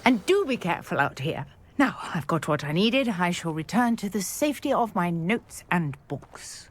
And do be careful out here. Now, I've got what I needed. I shall return to the safety of my notes and books.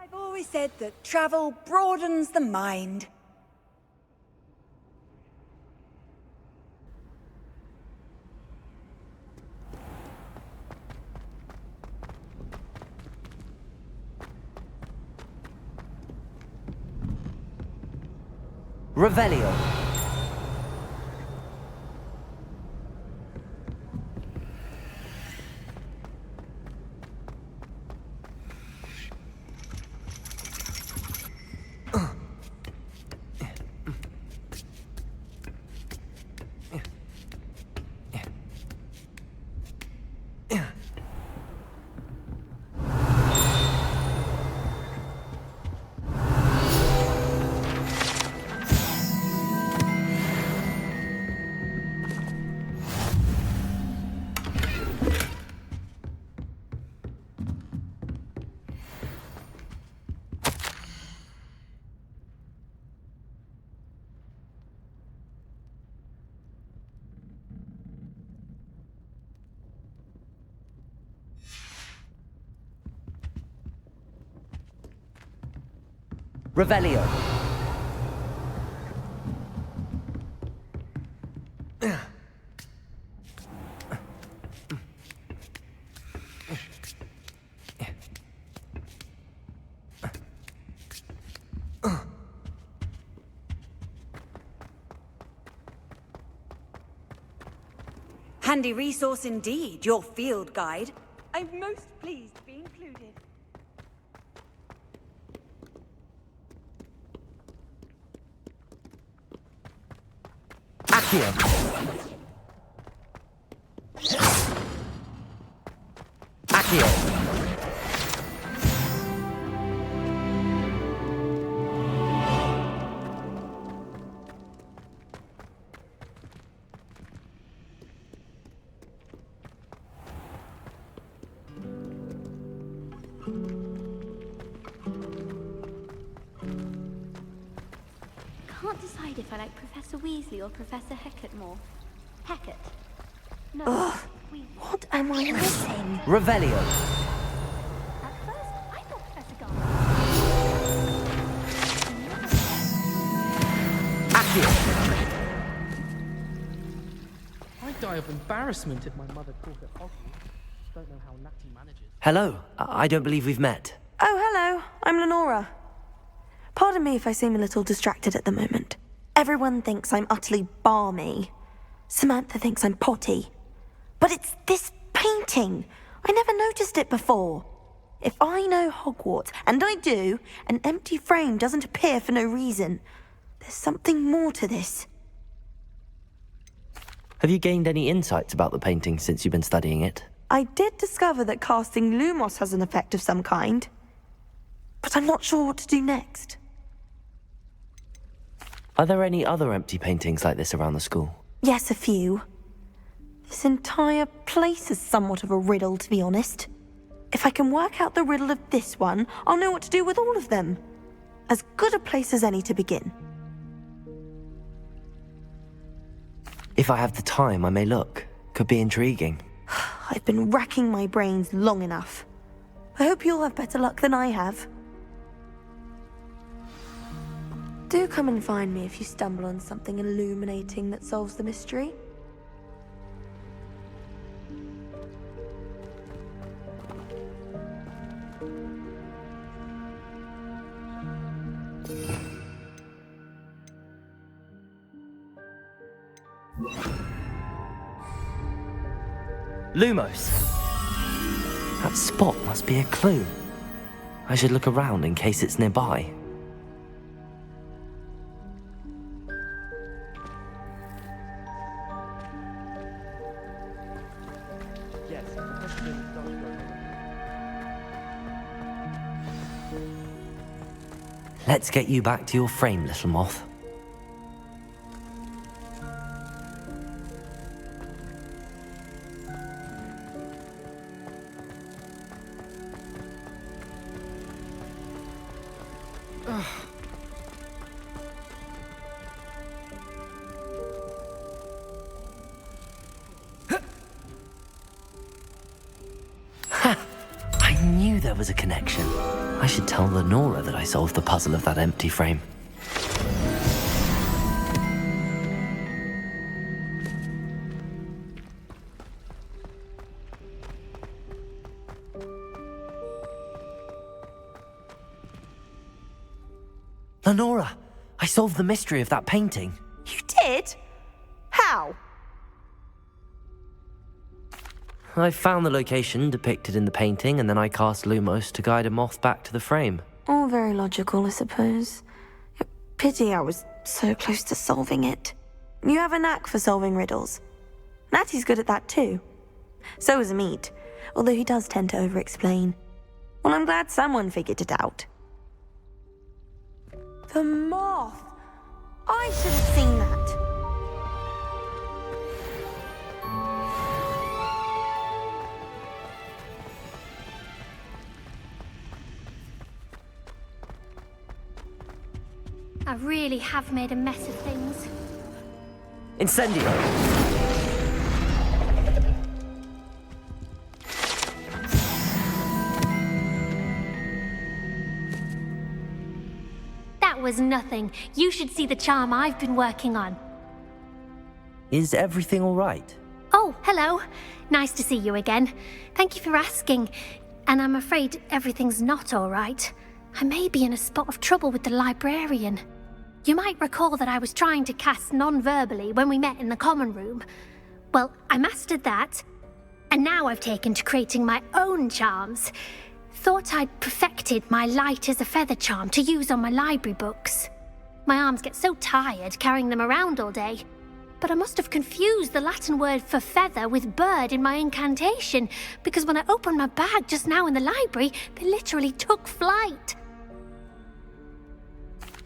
I've always said that travel broadens the mind. Revelio. Revelio. Handy resource indeed, your field guide. I'm most pleased to be included. Accio. Accio. Can't decide if I like Professor Weasley or Professor Hecat more. Hecat. No. Ugh, Weasley. what am I missing? Revelio. At first, I thought Professor Accio. I'd die of embarrassment if my mother called at Hogwarts. Don't know how Natty manages. Hello. I don't believe we've met. Oh, hello. I'm Lenora. Pardon me if I seem a little distracted at the moment. Everyone thinks I'm utterly balmy. Samantha thinks I'm potty. But it's this painting. I never noticed it before. If I know Hogwarts, and I do, an empty frame doesn't appear for no reason. There's something more to this. Have you gained any insights about the painting since you've been studying it? I did discover that casting Lumos has an effect of some kind. But I'm not sure what to do next. Are there any other empty paintings like this around the school? Yes, a few. This entire place is somewhat of a riddle, to be honest. If I can work out the riddle of this one, I'll know what to do with all of them. As good a place as any to begin. If I have the time, I may look. Could be intriguing. I've been racking my brains long enough. I hope you'll have better luck than I have. Do come and find me if you stumble on something illuminating that solves the mystery. Lumos! That spot must be a clue. I should look around in case it's nearby. Yes, Professor Daly does go. Let's get you back to your frame, little Moth. I knew there was a connection. I should tell Lenora that I solved the puzzle of that empty frame. Lenora, I solved the mystery of that painting. You did? How? I found the location depicted in the painting, and then I cast Lumos to guide a moth back to the frame. All very logical, I suppose. Pity I was so close to solving it. You have a knack for solving riddles. Natty's good at that too. So is Meat, although he does tend to over-explain. Well, I'm glad someone figured it out. The moth! I should have seen that. I really have made a mess of things. Incendio! That was nothing. You should see the charm I've been working on. Is everything all right? Oh, hello. Nice to see you again. Thank you for asking. And I'm afraid everything's not all right. I may be in a spot of trouble with the librarian. You might recall that I was trying to cast non-verbally when we met in the common room. Well, I mastered that. And now I've taken to creating my own charms. Thought I'd perfected my light as a feather charm to use on my library books. My arms get so tired carrying them around all day. But I must have confused the Latin word for feather with bird in my incantation, because when I opened my bag just now in the library, they literally took flight.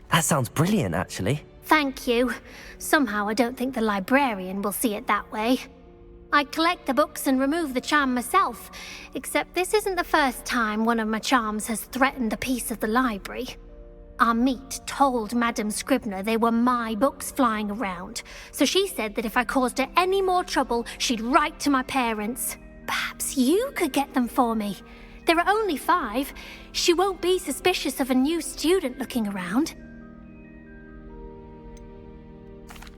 That sounds brilliant, actually. Thank you. Somehow I don't think the librarian will see it that way. I collect the books and remove the charm myself, except this isn't the first time one of my charms has threatened the peace of the library. Our Meat told Madame Scribner they were my books flying around, so she said that if I caused her any more trouble, she'd write to my parents. Perhaps you could get them for me. There are only 5. She won't be suspicious of a new student looking around.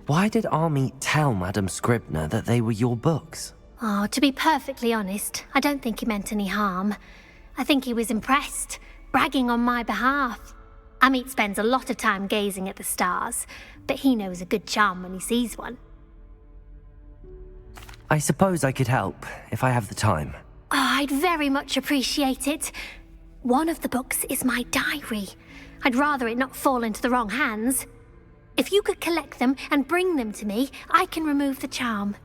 Why did Army tell Madame Scribner that they were your books? Oh, to be perfectly honest, I don't think he meant any harm. I think he was impressed, bragging on my behalf. Amit spends a lot of time gazing at the stars, but he knows a good charm when he sees one. I suppose I could help, if I have the time. Oh, I'd very much appreciate it. One of the books is my diary. I'd rather it not fall into the wrong hands. If you could collect them and bring them to me, I can remove the charm.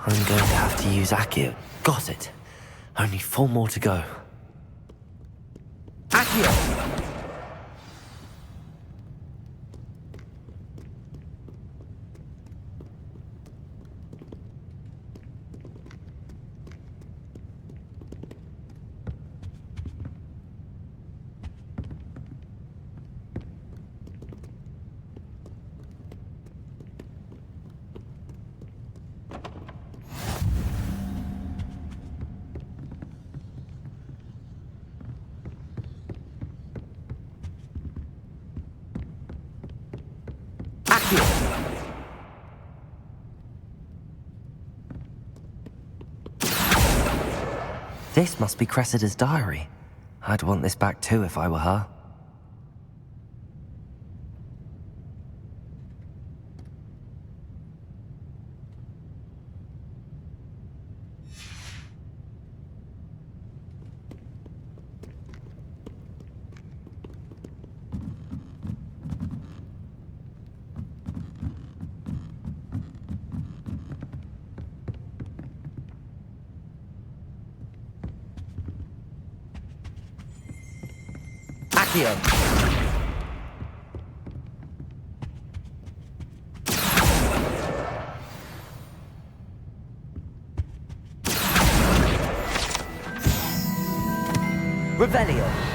I'm going to have to use Accio. Got it. Only 4 more to go. Accio! This must be Cressida's diary. I'd want this back too if I were her. Accio! Revelio!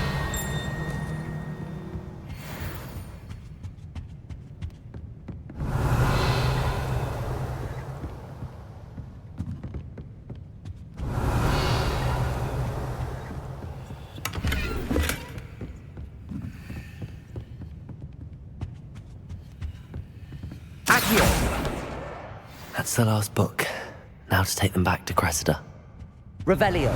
That's the last book. Now to take them back to Cressida. Revelio!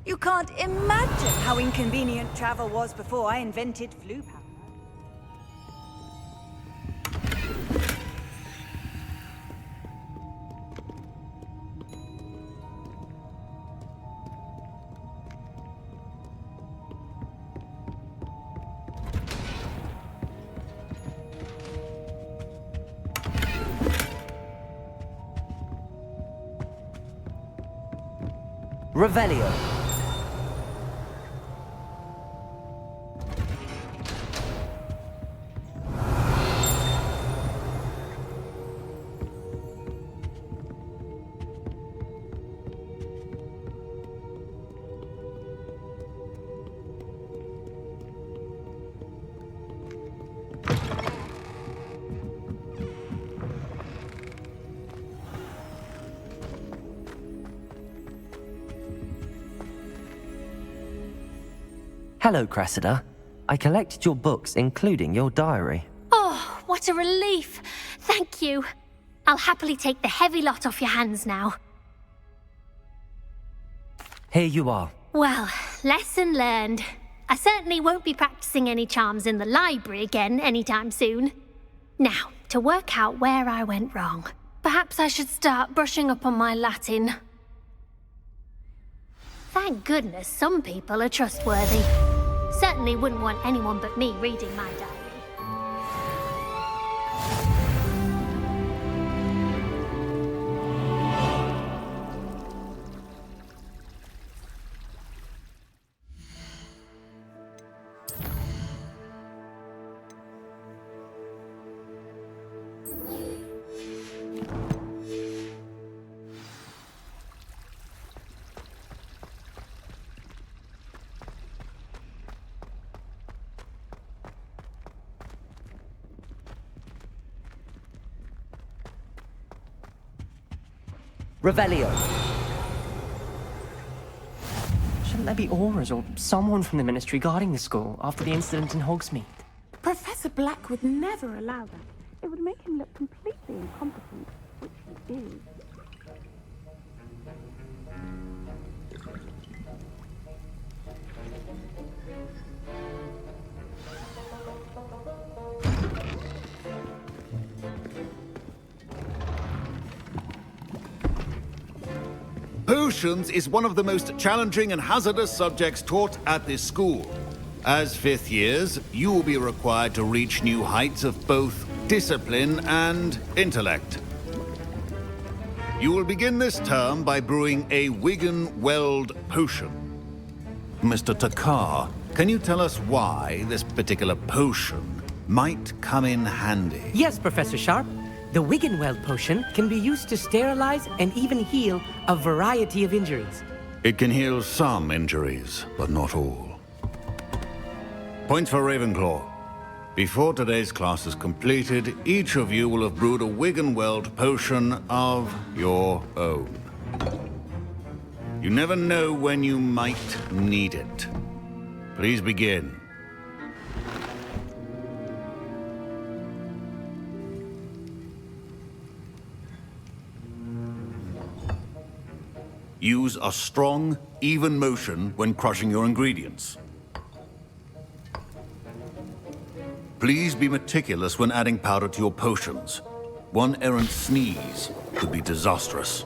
You can't imagine how inconvenient travel was before I invented flu powder. Revelio! Hello, Cressida. I collected your books, including your diary. Oh, what a relief. Thank you. I'll happily take the heavy lot off your hands now. Here you are. Well, lesson learned. I certainly won't be practicing any charms in the library again anytime soon. Now, to work out where I went wrong. Perhaps I should start brushing up on my Latin. Thank goodness some people are trustworthy. Certainly wouldn't want anyone but me reading my diary. Revelio. Shouldn't there be auras or someone from the Ministry guarding the school after the incident in Hogsmeade? Professor Black would never allow that. It would make him look completely incompetent, which he is. Potions is one of the most challenging and hazardous subjects taught at this school. As fifth years, you will be required to reach new heights of both discipline and intellect. You will begin this term by brewing a Wigan-Weld potion. Mr. Takar, can you tell us why this particular potion might come in handy? Yes, Professor Sharp. The Wiggenweld potion can be used to sterilize and even heal a variety of injuries. It can heal some injuries, but not all. Points for Ravenclaw. Before today's class is completed, each of you will have brewed a Wiggenweld potion of your own. You never know when you might need it. Please begin. Use a strong, even motion when crushing your ingredients. Please be meticulous when adding powder to your potions. One errant sneeze could be disastrous.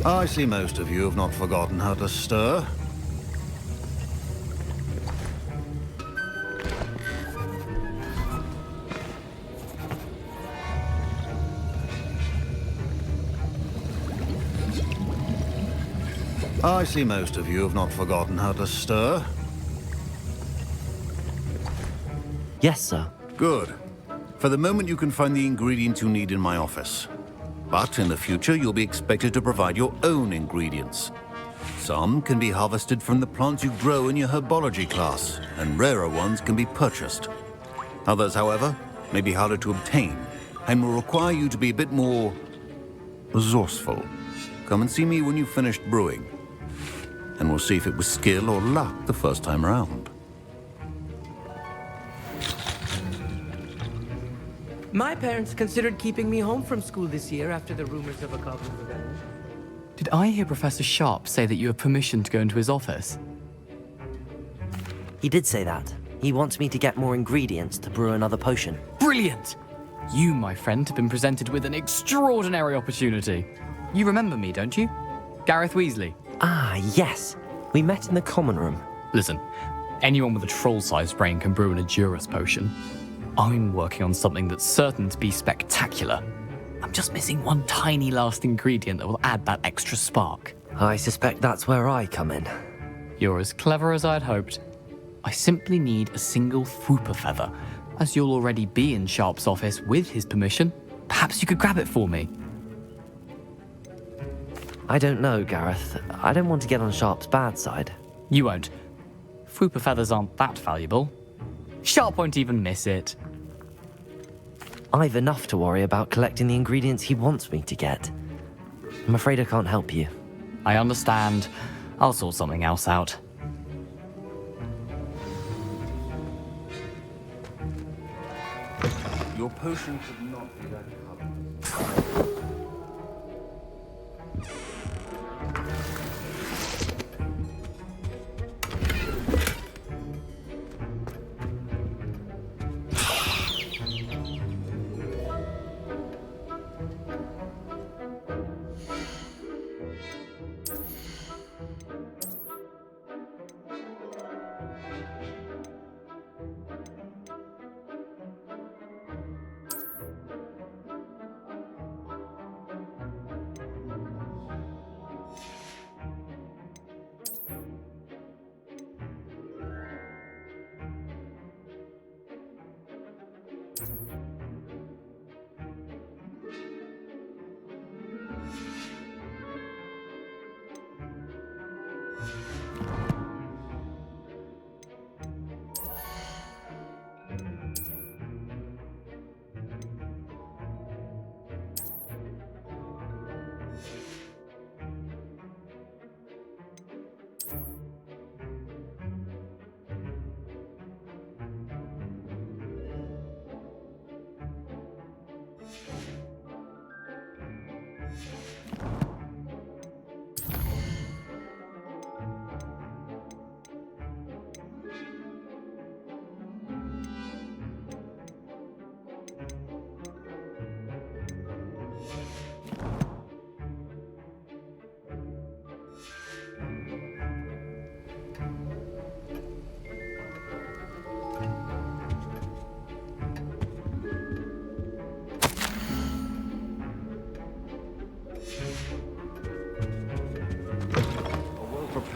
I see most of you have not forgotten how to stir. I see most of you have not forgotten how to stir. Yes, sir. Good. For the moment, you can find the ingredients you need in my office. But in the future, you'll be expected to provide your own ingredients. Some can be harvested from the plants you grow in your herbology class, and rarer ones can be purchased. Others, however, may be harder to obtain, and will require you to be a bit more resourceful. Come and see me when you've finished brewing, and we'll see if it was skill or luck the first time around. My parents considered keeping me home from school this year after the rumors of a goblin rebellion. Did I hear Professor Sharp say that you have permission to go into his office? He did say that. He wants me to get more ingredients to brew another potion. Brilliant! You, my friend, have been presented with an extraordinary opportunity. You remember me, don't you? Gareth Weasley. Ah, yes. We met in the common room. Listen, anyone with a troll-sized brain can brew an Edurus potion. I'm working on something that's certain to be spectacular. I'm just missing one tiny last ingredient that will add that extra spark. I suspect that's where I come in. You're as clever as I'd hoped. I simply need a single Fwooper feather. As you'll already be in Sharp's office with his permission, perhaps you could grab it for me. I don't know, Gareth. I don't want to get on Sharp's bad side. You won't. Fwooper feathers aren't that valuable. Sharp won't even miss it. I've enough to worry about collecting the ingredients he wants me to get. I'm afraid I can't help you. I understand. I'll sort something else out. Your potion could not be that color.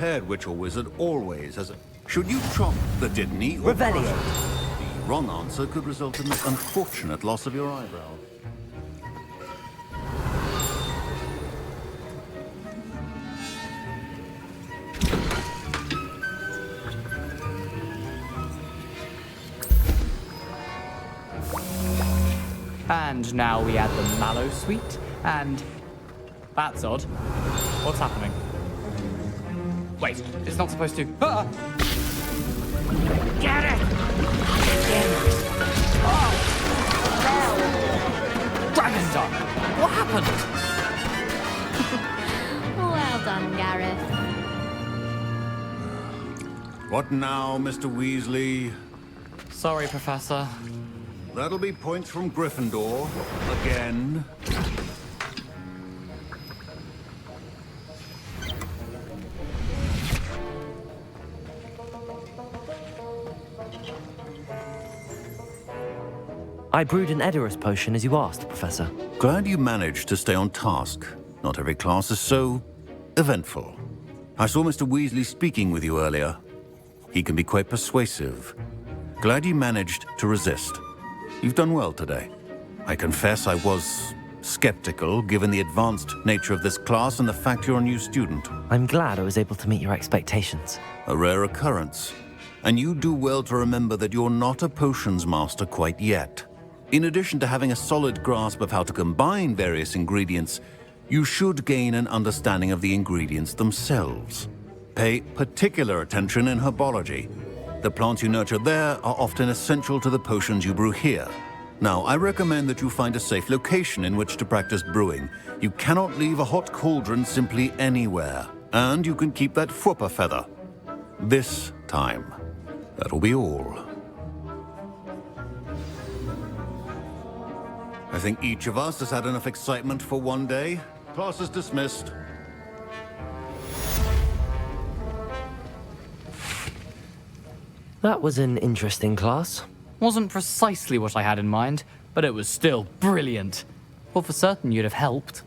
prepared witch or wizard always has a... Should you chop the Didney or Revelio. crush it? The wrong answer could result in the unfortunate loss of your eyebrow. And now we add the mallow sweet, and... That's odd. What's happening? Wait, it's not supposed to... Ah! Get it! Dragon Dog! What happened? Well done, Gareth. What now, Mr. Weasley? Sorry, Professor. That'll be points from Gryffindor. Again. I brewed an Edorus potion as you asked, Professor. Glad you managed to stay on task. Not every class is so eventful. I saw Mr. Weasley speaking with you earlier. He can be quite persuasive. Glad you managed to resist. You've done well today. I confess I was skeptical, given the advanced nature of this class and the fact you're a new student. I'm glad I was able to meet your expectations. A rare occurrence. And you do well to remember that you're not a potions master quite yet. In addition to having a solid grasp of how to combine various ingredients, you should gain an understanding of the ingredients themselves. Pay particular attention in herbology. The plants you nurture there are often essential to the potions you brew here. Now, I recommend that you find a safe location in which to practice brewing. You cannot leave a hot cauldron simply anywhere. And you can keep that Fwooper feather. This time. That'll be all. I think each of us has had enough excitement for one day. Class is dismissed. That was an interesting class. Wasn't precisely what I had in mind, but it was still brilliant. Well, for certain you'd have helped.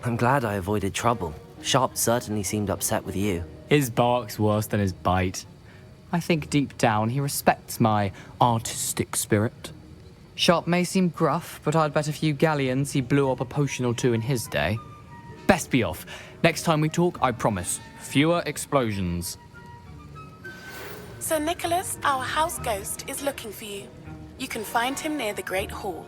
I'm glad I avoided trouble. Sharp certainly seemed upset with you. His bark's worse than his bite. I think deep down he respects my artistic spirit. Sharp may seem gruff, but I'd bet a few galleons he blew up a potion or two in his day. Best be off. Next time we talk, I promise, fewer explosions. Sir Nicholas, our house ghost, is looking for you. You can find him near the Great Hall.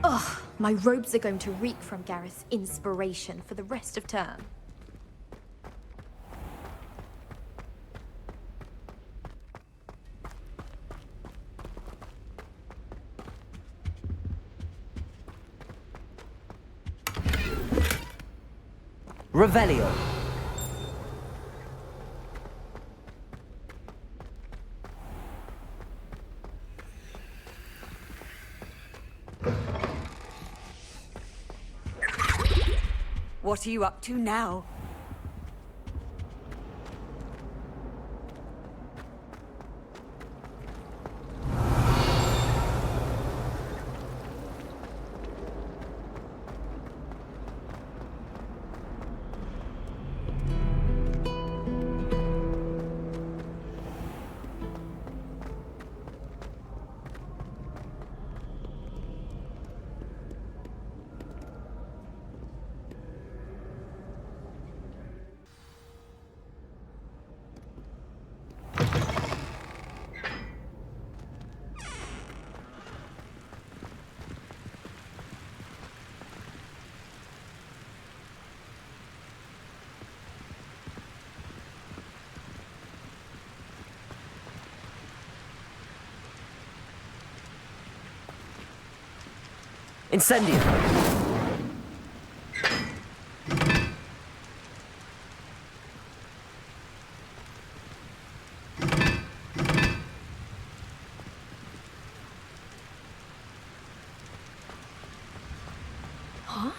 Ugh, my robes are going to reek from Gareth's inspiration for the rest of term. Revelio. What are you up to now? Incendio. Huh?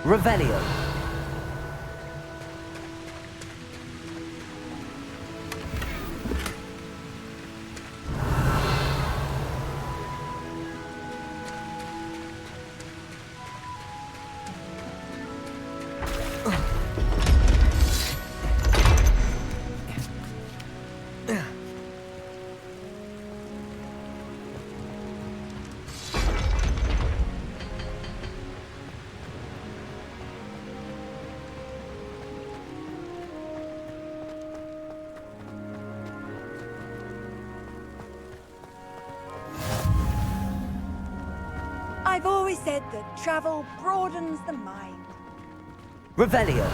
Revelio. I've always said that travel broadens the mind. Revelio.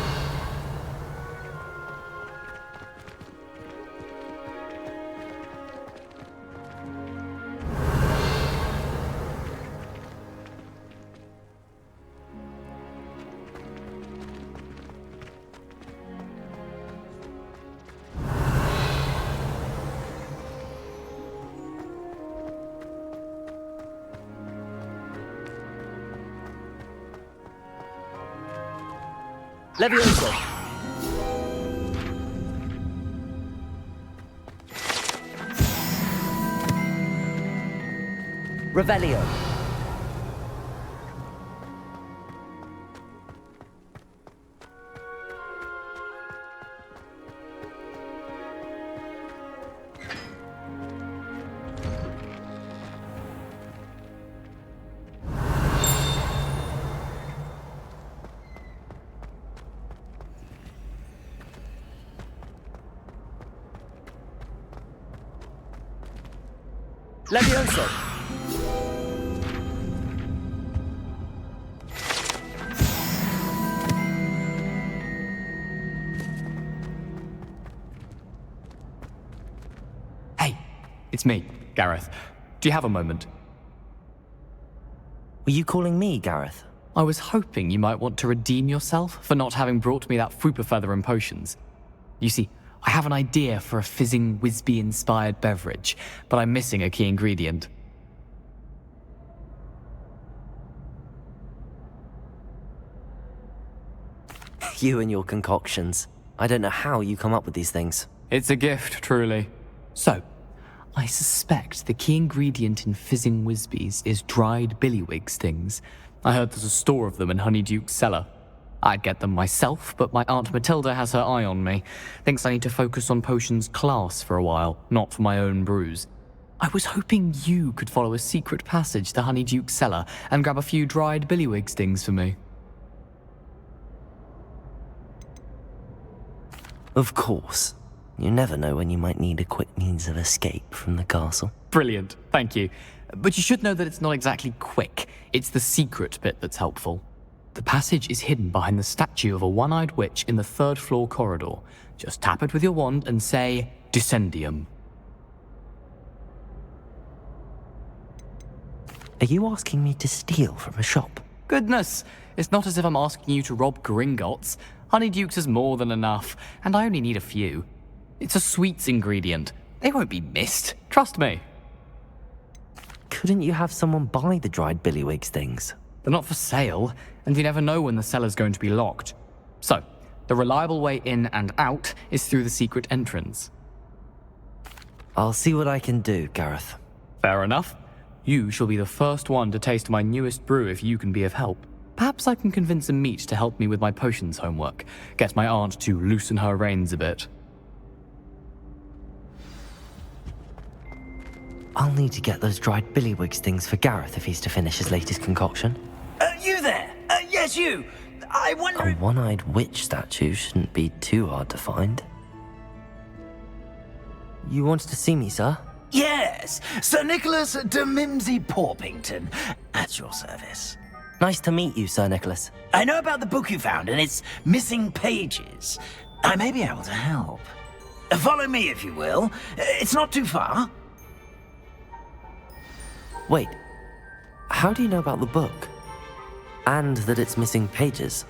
Levioso. Revelio. Levioso. Hey, it's me, Gareth. Do you have a moment? Were you calling me, Gareth? I was hoping you might want to redeem yourself for not having brought me that Fupa Feather and potions. You see, I have an idea for a fizzing Wisby-inspired beverage, but I'm missing a key ingredient. You and your concoctions. I don't know how you come up with these things. It's a gift, truly. So, I suspect the key ingredient in fizzing Wisbies is dried billywig stings. I heard there's a store of them in Honeyduke's cellar. I'd get them myself, but my Aunt Matilda has her eye on me. Thinks I need to focus on potions class for a while, not for my own brews. I was hoping you could follow a secret passage to Honeyduke's cellar and grab a few dried billywig stings for me. Of course. You never know when you might need a quick means of escape from the castle. Brilliant, thank you. But you should know that it's not exactly quick. It's the secret bit that's helpful. The passage is hidden behind the statue of a one-eyed witch in the third-floor corridor. Just tap it with your wand and say, Descendium. Are you asking me to steal from a shop? Goodness, it's not as if I'm asking you to rob Gringotts. Honeyduke's is more than enough, and I only need a few. It's a sweets ingredient. They won't be missed, trust me. Couldn't you have someone buy the dried billywig stings? They're not for sale, and you never know when the cellar's going to be locked. So, the reliable way in and out is through the secret entrance. I'll see what I can do, Gareth. Fair enough. You shall be the first one to taste my newest brew if you can be of help. Perhaps I can convince a meat to help me with my potions homework. Get my aunt to loosen her reins a bit. I'll need to get those dried billywig stings for Gareth if he's to finish his latest concoction. You there? Yes, you. I wonder A one-eyed witch statue shouldn't be too hard to find. You wanted to see me, sir? Yes, Sir Nicholas de Mimsy Porpington, at your service. Nice to meet you, Sir Nicholas. I know about the book you found and its missing pages. I may be able to help. Follow me, if you will. It's not too far. Wait, how do you know about the book? And that it's missing pages?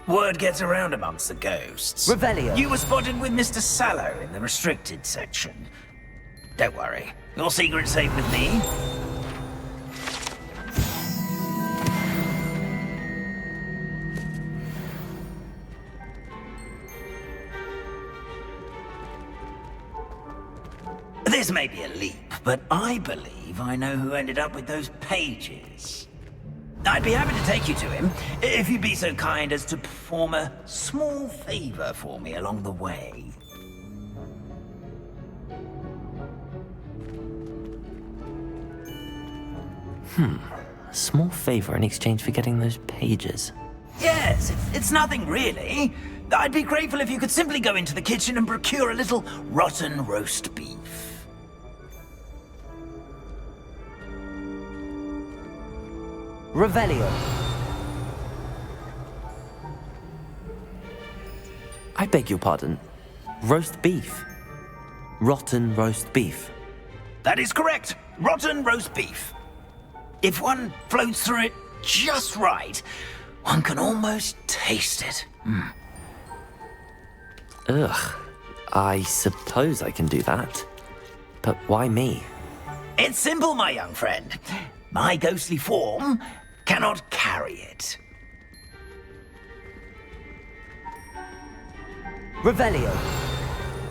Word gets around amongst the ghosts. Revelio. You were spotted with Mr. Sallow in the restricted section. Don't worry, your secret's safe with me. This may be a leap, but I believe I know who ended up with those pages. I'd be happy to take you to him, if you'd be so kind as to perform a small favor for me along the way. A small favor in exchange for getting those pages. Yes, it's nothing really. I'd be grateful if you could simply go into the kitchen and procure a little rotten roast beef. Revelio. I beg your pardon. Roast beef. Rotten roast beef. That is correct. Rotten roast beef. If one floats through it just right, one can almost taste it. Ugh. I suppose I can do that. But why me? It's simple, my young friend. My ghostly form cannot carry it. Revelio.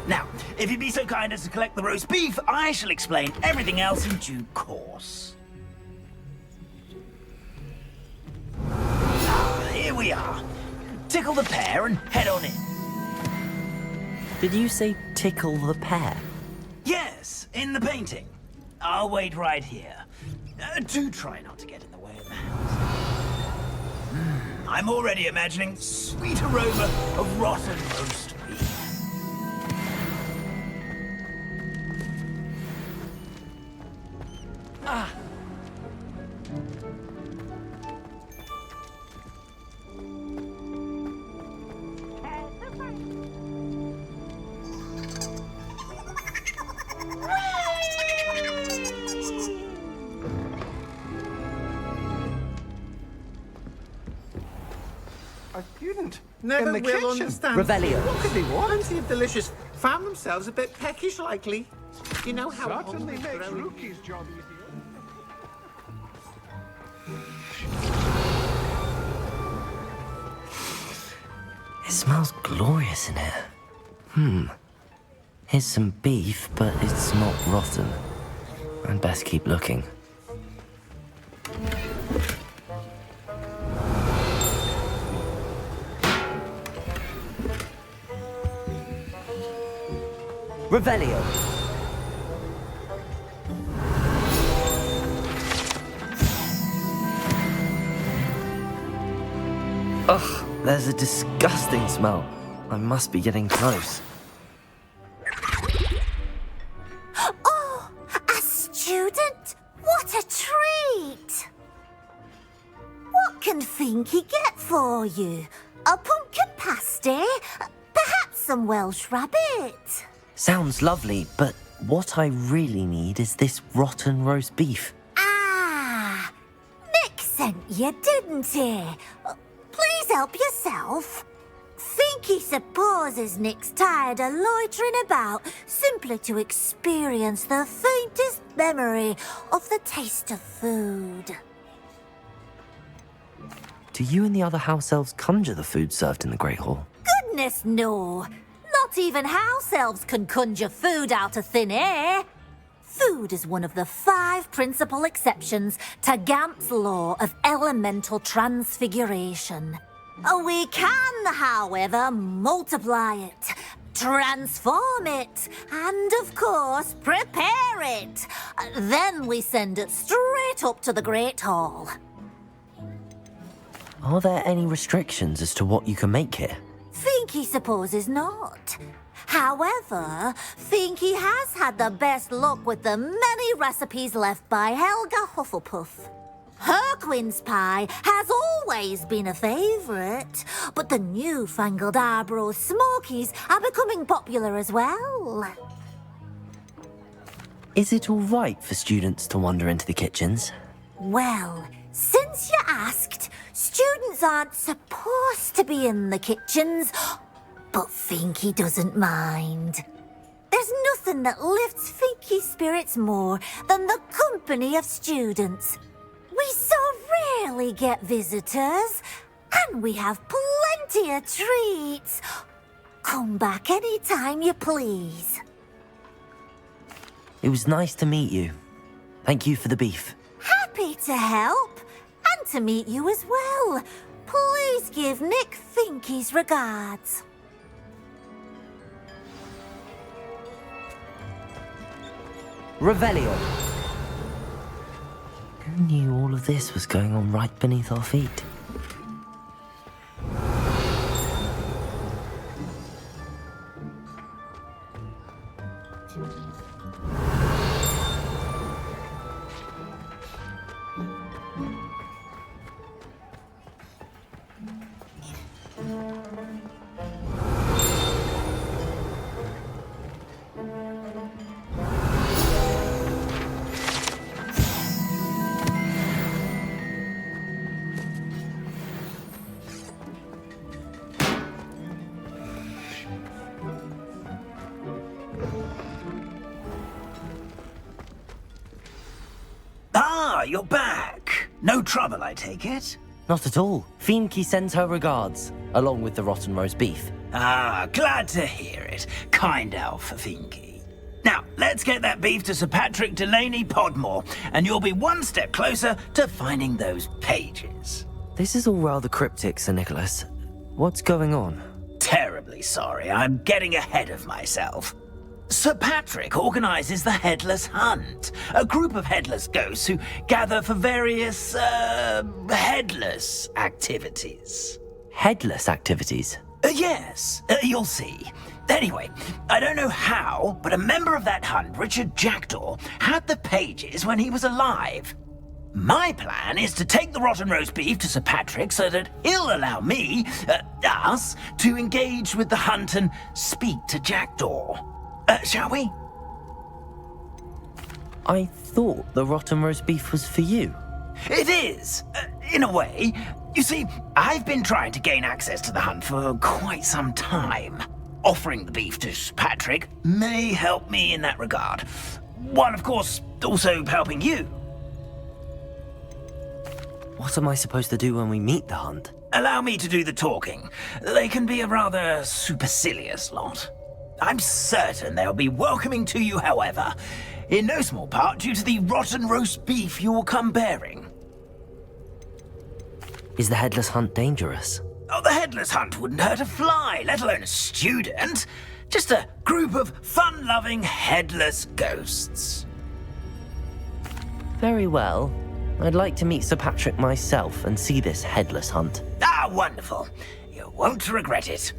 Now, if you'd be so kind as to collect the roast beef, I shall explain everything else in due course. Here we are. Tickle the pear and head on in. Did you say tickle the pear? Yes, in the painting. I'll wait right here. Do try not to get in the way of the house. I'm already imagining sweet aroma of rotten roast beef. A student Never in the will kitchen. understand. Revelio. What could they want? Plenty of delicious. Found themselves a bit peckish, likely. You know how Certainly hungry makes growing- Rookie's job easier. It smells glorious in here. Here's some beef, but it's not rotten. I'd best keep looking. Revelio. Ugh, there's a disgusting smell. I must be getting close. Oh, a student? What a treat! What can Finky get for you? A pumpkin pasty? Perhaps some Welsh rabbit? Sounds lovely, but what I really need is this rotten roast beef. Ah, Nick sent you, didn't he? Please help yourself. Finky supposes Nick's tired of loitering about simply to experience the faintest memory of the taste of food. Do you and the other house elves conjure the food served in the Great Hall? Goodness, no. Not even house elves can conjure food out of thin air. Food is one of the 5 principal exceptions to Gamp's law of elemental transfiguration. We can, however, multiply it, transform it, and, of course, prepare it. Then we send it straight up to the Great Hall. Are there any restrictions as to what you can make here? Finky supposes not. However, Finky has had the best luck with the many recipes left by Helga Hufflepuff. Her quince pie has always been a favourite, but the newfangled Arbroath Smokies are becoming popular as well. Is it all right for students to wander into the kitchens? Well, since you asked, students aren't supposed to be in the kitchens, but Finky doesn't mind. There's nothing that lifts Finky's spirits more than the company of students. We so rarely get visitors, and we have plenty of treats. Come back any time you please. It was nice to meet you. Thank you for the beef. Happy to help, and to meet you as well. Please give Nick Finky's regards. Revelio. Who knew all of this was going on right beneath our feet? Ah, you're back. No trouble, I take it? Not at all. Fienke sends her regards, along with the rotten roast beef. Ah, glad to hear it. Kind elf, Finky. Now, let's get that beef to Sir Patrick Delaney Podmore, and you'll be one step closer to finding those pages. This is all rather cryptic, Sir Nicholas. What's going on? Terribly sorry, I'm getting ahead of myself. Sir Patrick organises the Headless Hunt, a group of headless ghosts who gather for various, headless activities. Headless activities? Yes, you'll see. Anyway, I don't know how, but a member of that hunt, Richard Jackdaw, had the pages when he was alive. My plan is to take the rotten roast beef to Sir Patrick so that he'll allow me, us, to engage with the hunt and speak to Jackdaw. Shall we? I thought the rotten roast beef was for you. It is, in a way. You see, I've been trying to gain access to the hunt for quite some time. Offering the beef to Sir Patrick may help me in that regard. While, of course, also helping you. What am I supposed to do when we meet the hunt? Allow me to do the talking. They can be a rather supercilious lot. I'm certain they'll be welcoming to you, however, in no small part due to the rotten roast beef you will come bearing. Is the Headless Hunt dangerous? Oh, the Headless Hunt wouldn't hurt a fly, let alone a student. Just a group of fun-loving headless ghosts. Very well. I'd like to meet Sir Patrick myself and see this Headless Hunt. Ah, wonderful. You won't regret it.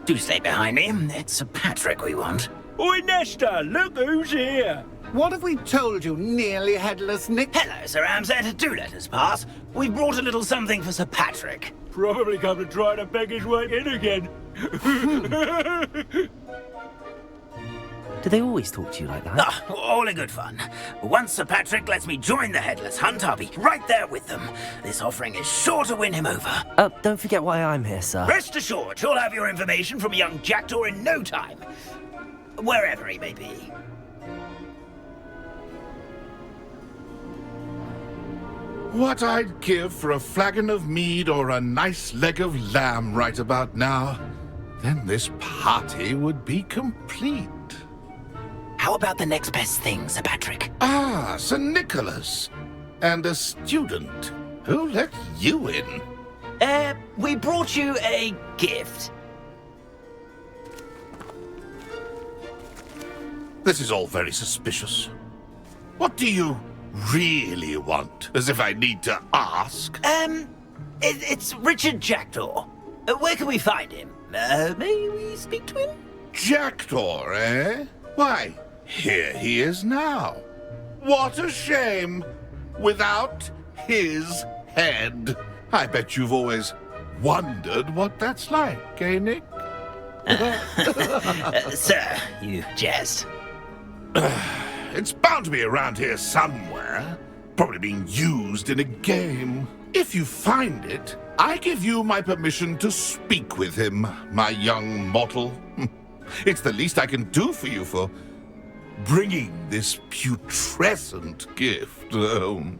Do stay behind me. It's Sir Patrick we want. Oi, Nesta, look who's here. What have we told you, nearly headless Nick? Hello, Sir Ramsed. Do let us pass. We've brought a little something for Sir Patrick. Probably come to try to beg his way in again. Do they always talk to you like that? Ah, all in good fun. Once Sir Patrick lets me join the Headless Hunt, I'll be right there with them. This offering is sure to win him over. Don't forget why I'm here, sir. Rest assured, you'll have your information from young Jackdaw in no time. Wherever he may be. What I'd give for a flagon of mead or a nice leg of lamb right about now. Then this party would be complete. How about the next best thing, Sir Patrick? Ah, Sir Nicholas. And a student. Who let you in? We brought you a gift. This is all very suspicious. What do you really want? As if I need to ask. It's Richard Jackdaw. Where can we find him? May we speak to him? Jackdaw, eh? Why, here he is now. What a shame. Without his head. I bet you've always wondered what that's like, eh, Nick? Sir, you jest. It's bound to be around here somewhere. Probably being used in a game. If you find it, I give you my permission to speak with him, my young mortal. It's the least I can do for you for bringing this putrescent gift home.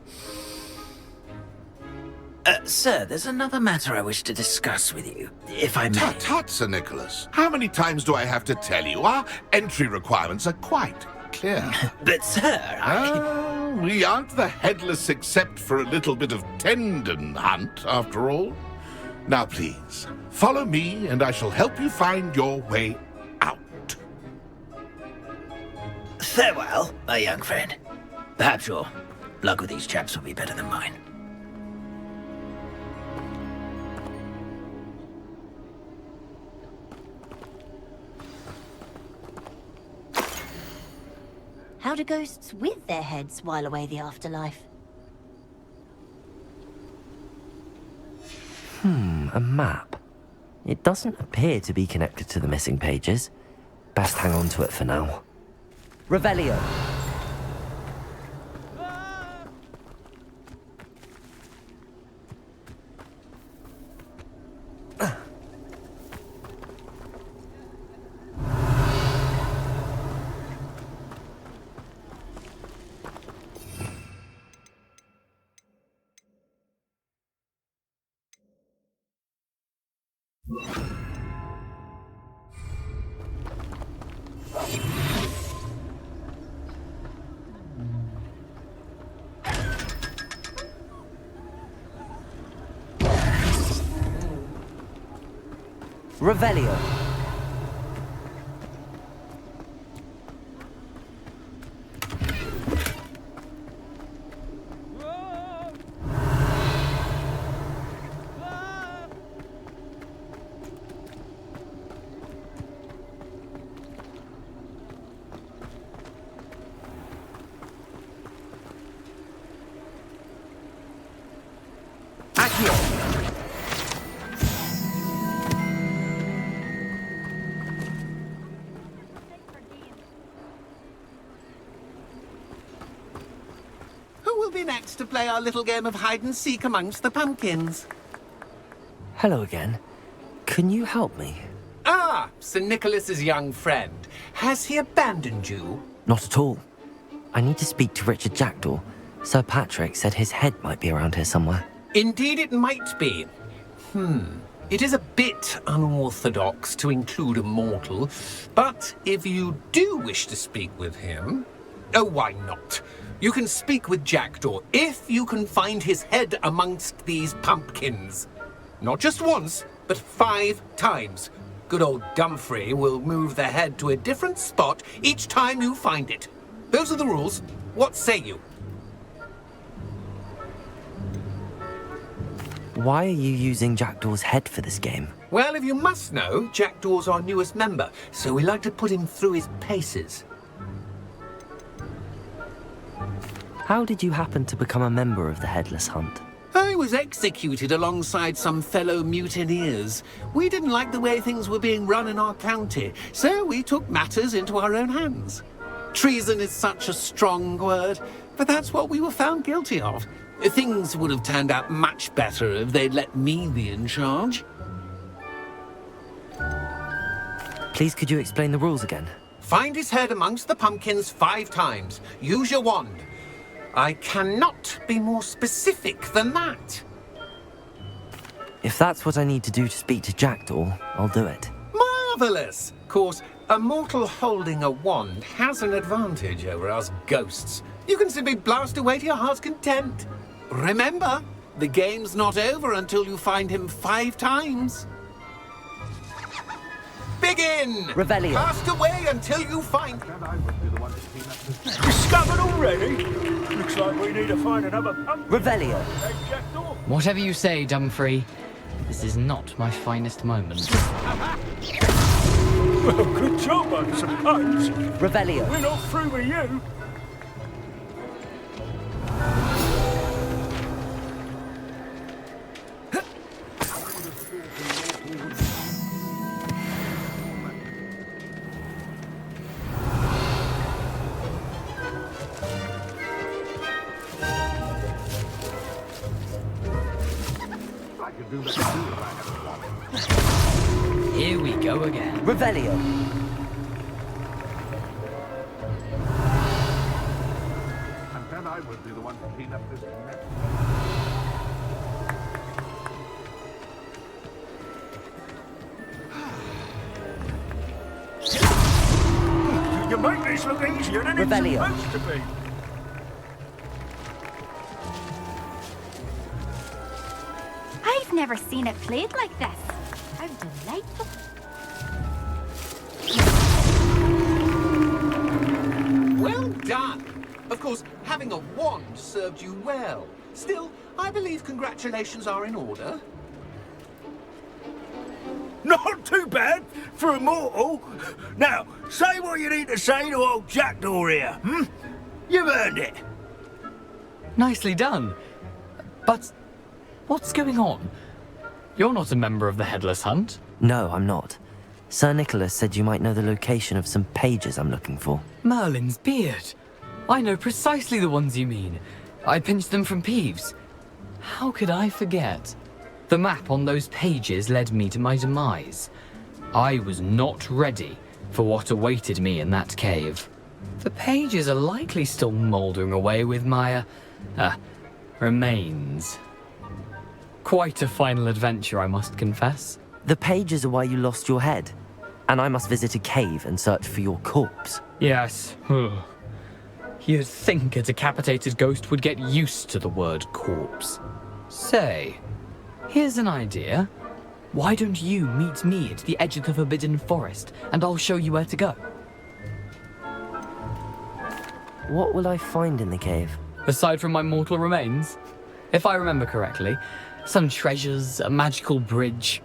Sir, there's another matter I wish to discuss with you, if I may. Tut, Sir Nicholas. How many times do I have to tell you? Our entry requirements are quite clear. But, sir, we aren't the headless except for a little bit of tendon hunt, after all. Now, please, follow me, and I shall help you find your way out. Farewell, my young friend. Perhaps your luck with these chaps will be better than mine. How do ghosts with their heads while away the afterlife? A map. It doesn't appear to be connected to the missing pages. Best hang on to it for now. Revelio. Revelio. Next to play our little game of hide-and-seek amongst the pumpkins. Hello again. Can you help me? Ah, Sir Nicholas's young friend. Has he abandoned you? Not at all. I need to speak to Richard Jackdaw. Sir Patrick said his head might be around here somewhere. Indeed it might be. It is a bit unorthodox to include a mortal, but if you do wish to speak with him... Oh, why not? You can speak with Jackdaw if you can find his head amongst these pumpkins. Not just once, but 5 times. Good old Dumfrey will move the head to a different spot each time you find it. Those are the rules. What say you? Why are you using Jackdaw's head for this game? Well, if you must know, Jackdaw's our newest member, so we like to put him through his paces. How did you happen to become a member of the Headless Hunt? I was executed alongside some fellow mutineers. We didn't like the way things were being run in our county, so we took matters into our own hands. Treason is such a strong word, but that's what we were found guilty of. Things would have turned out much better if they'd let me be in charge. Please, could you explain the rules again? Find his head amongst the pumpkins 5 times. Use your wand. I cannot be more specific than that. If that's what I need to do to speak to Jackdaw, I'll do it. Marvellous! Of course, a mortal holding a wand has an advantage over us ghosts. You can simply blast away to your heart's content. Remember, the game's not over until you find him 5 times. Begin! Revelio. Blast away until you find... Discovered already? Looks like we need to find another pumpkin. Revelio. Whatever you say, Dumfrey. This is not my finest moment. Well, good job, I suppose. Revelio. We're not through with you. do that too if I had a wallet. Here we go again. Revelio. And then I will be the one to clean up this mess. You make this look easier than Revelio. it's supposed to be. I've never seen it played like this. How delightful. Well done! Of course, having a wand served you well. Still, I believe congratulations are in order. Not too bad for a mortal. Now, say what you need to say to old Jackdaw here, hmm? You've earned it. Nicely done. But what's going on? You're not a member of the Headless Hunt. No, I'm not. Sir Nicholas said you might know the location of some pages I'm looking for. Merlin's beard. I know precisely the ones you mean. I pinched them from Peeves. How could I forget? The map on those pages led me to my demise. I was not ready for what awaited me in that cave. The pages are likely still mouldering away with my, remains. Quite a final adventure, I must confess. The pages are why you lost your head, and I must visit a cave and search for your corpse. Yes. You'd think a decapitated ghost would get used to the word corpse. Say, here's an idea. Why don't you meet me at the edge of the Forbidden Forest, and I'll show you where to go? What will I find in the cave? Aside from my mortal remains? If I remember correctly, some treasures, a magical bridge.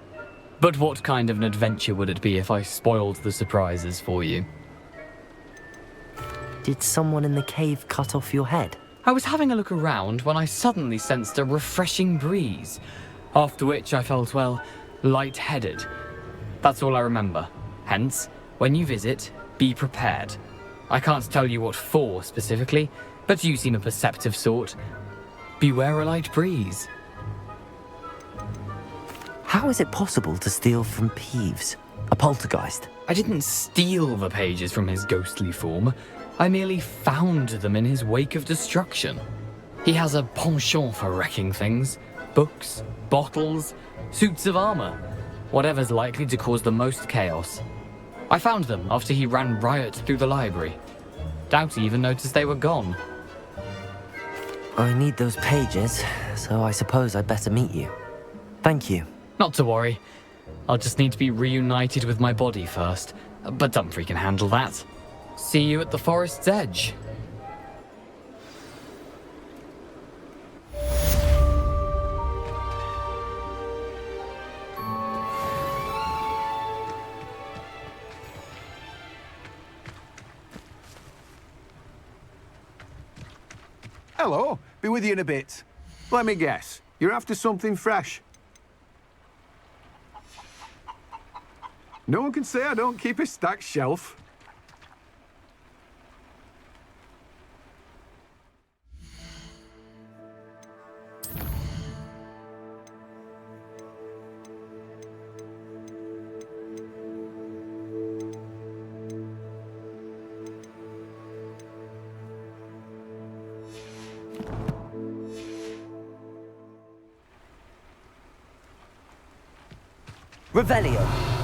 But what kind of an adventure would it be if I spoiled the surprises for you? Did someone in the cave cut off your head? I was having a look around when I suddenly sensed a refreshing breeze, after which I felt, well, lightheaded. That's all I remember. Hence, when you visit, be prepared. I can't tell you what for specifically, but you seem a perceptive sort. Beware a light breeze. How is it possible to steal from Peeves, a poltergeist? I didn't steal the pages from his ghostly form. I merely found them in his wake of destruction. He has a penchant for wrecking things. Books, bottles, suits of armor. Whatever's likely to cause the most chaos. I found them after he ran riot through the library. Doubt he even noticed they were gone. I need those pages, so I suppose I'd better meet you. Thank you. Not to worry. I'll just need to be reunited with my body first. But Dumfries can handle that. See you at the forest's edge. Hello, be with you in a bit. Let me guess, you're after something fresh. No one can say I don't keep a stacked shelf. Revelio.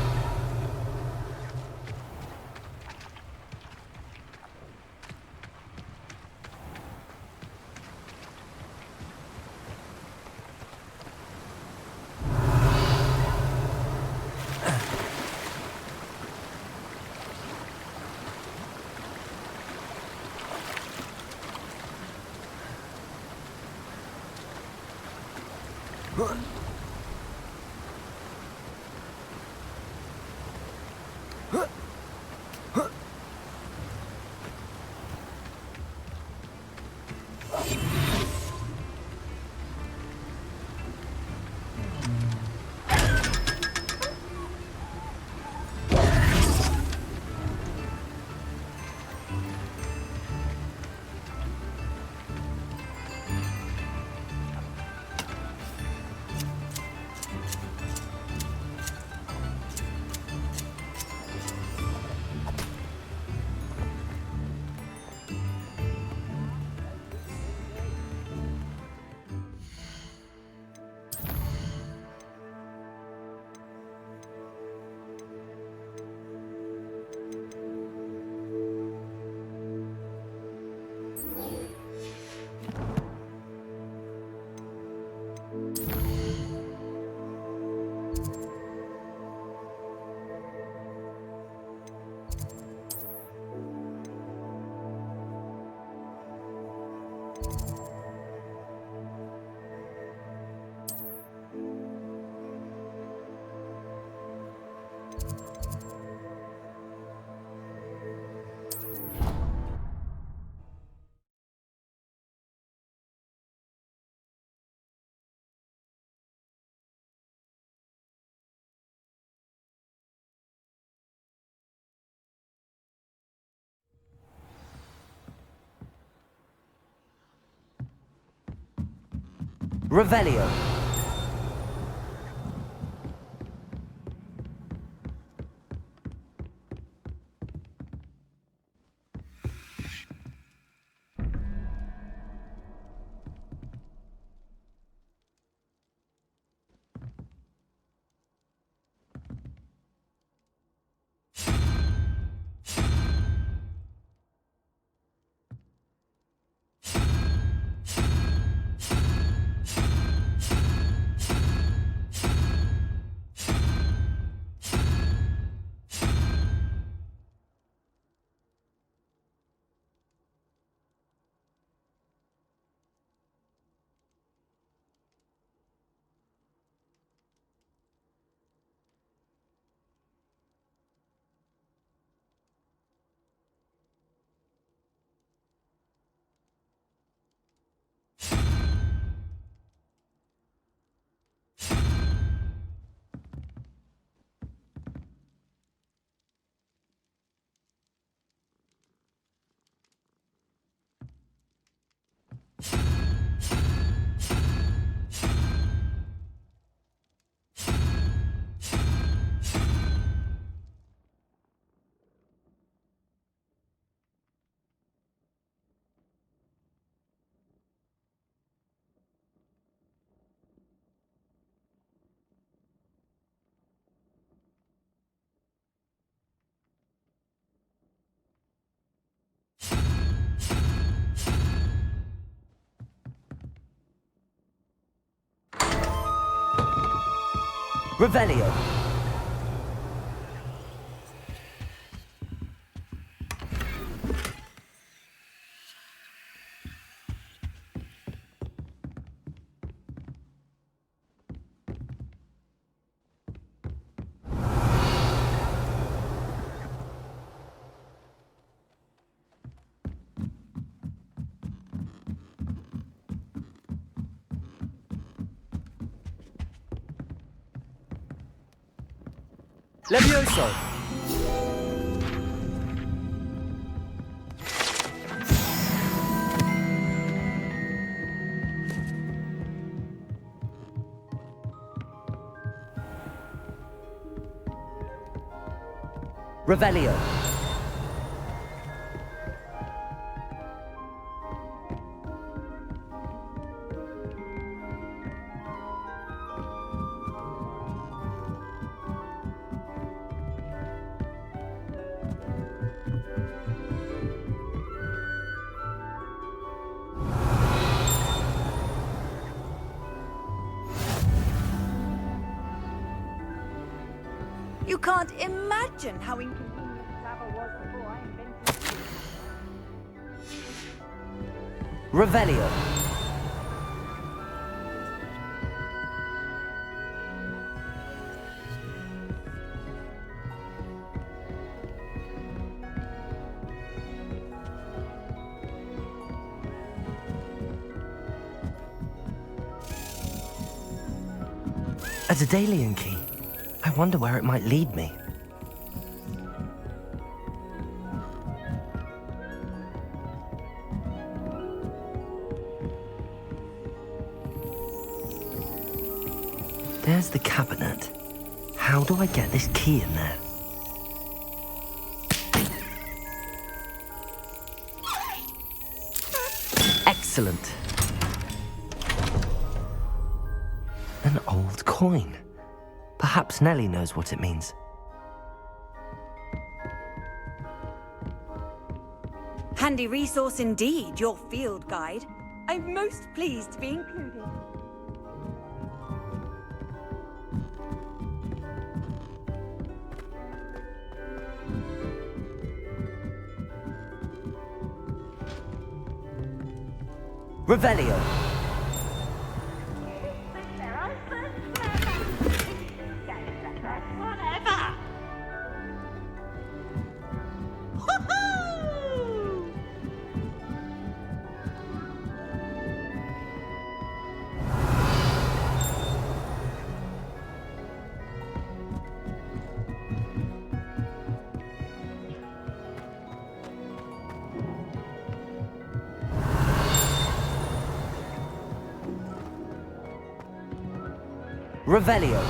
Revelio. Revelio. Levioso. Revelio. You can't imagine how inconvenient travel was before I invented it. Revelio. A Daedalian key. I wonder where it might lead me. There's the cabinet. How do I get this key in there? Excellent. An old coin. Perhaps Nellie knows what it means. Handy resource indeed, your field guide. I'm most pleased to be included. Revelio. Revelio.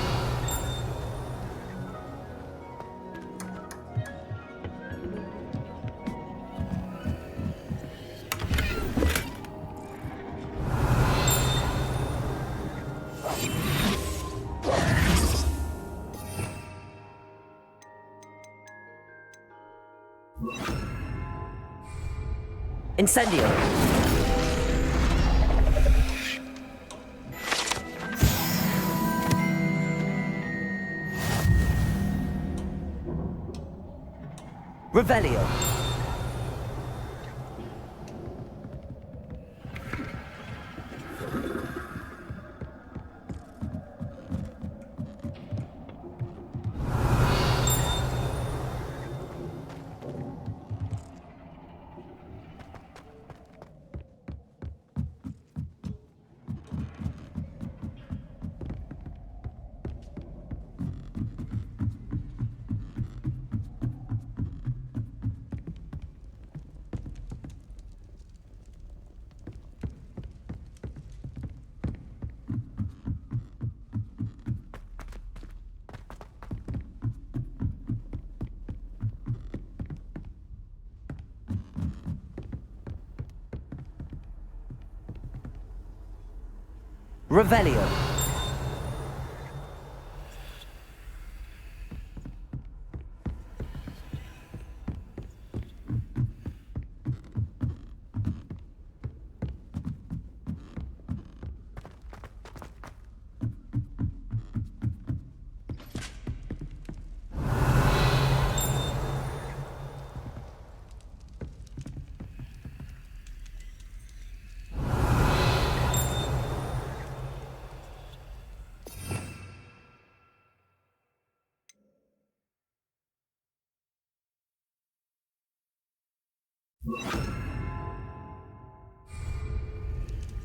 Incendio. Revelio. Revelio.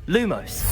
Lumos.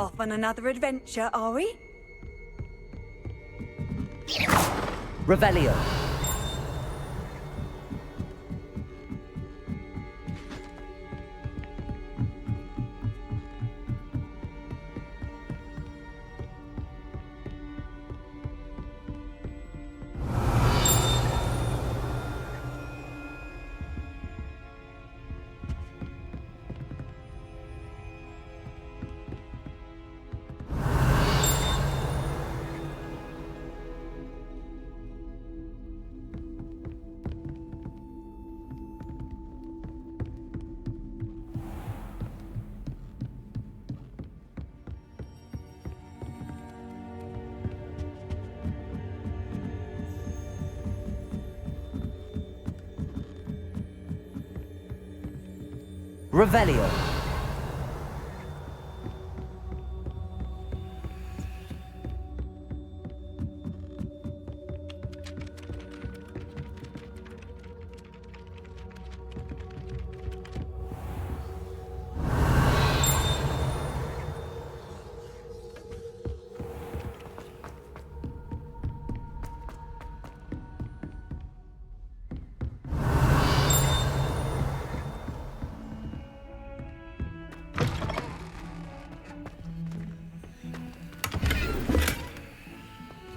Off on another adventure, are we? Revelio. Revelio.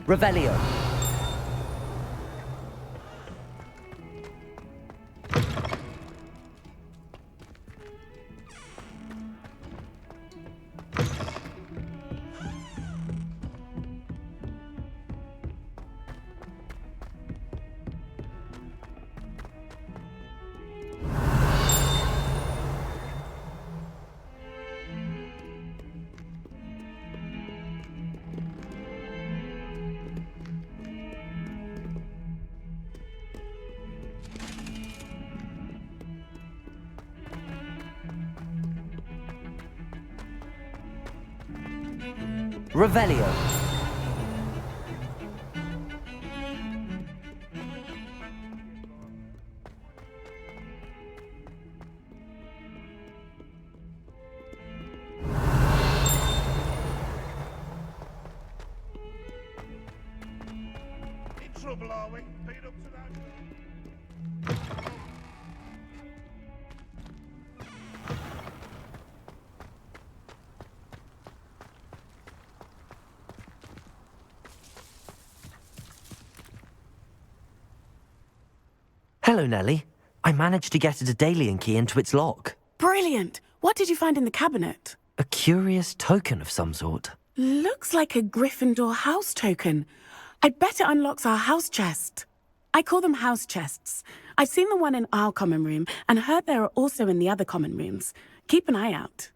Revelio. Revelio. In trouble, are we? Beat up to that. Hello, Nellie. I managed to get a Daedalian key into its lock. Brilliant! What did you find in the cabinet? A curious token of some sort. Looks like a Gryffindor house token. I'd bet it unlocks our house chest. I call them house chests. I've seen the one in our common room and heard there are also in the other common rooms. Keep an eye out.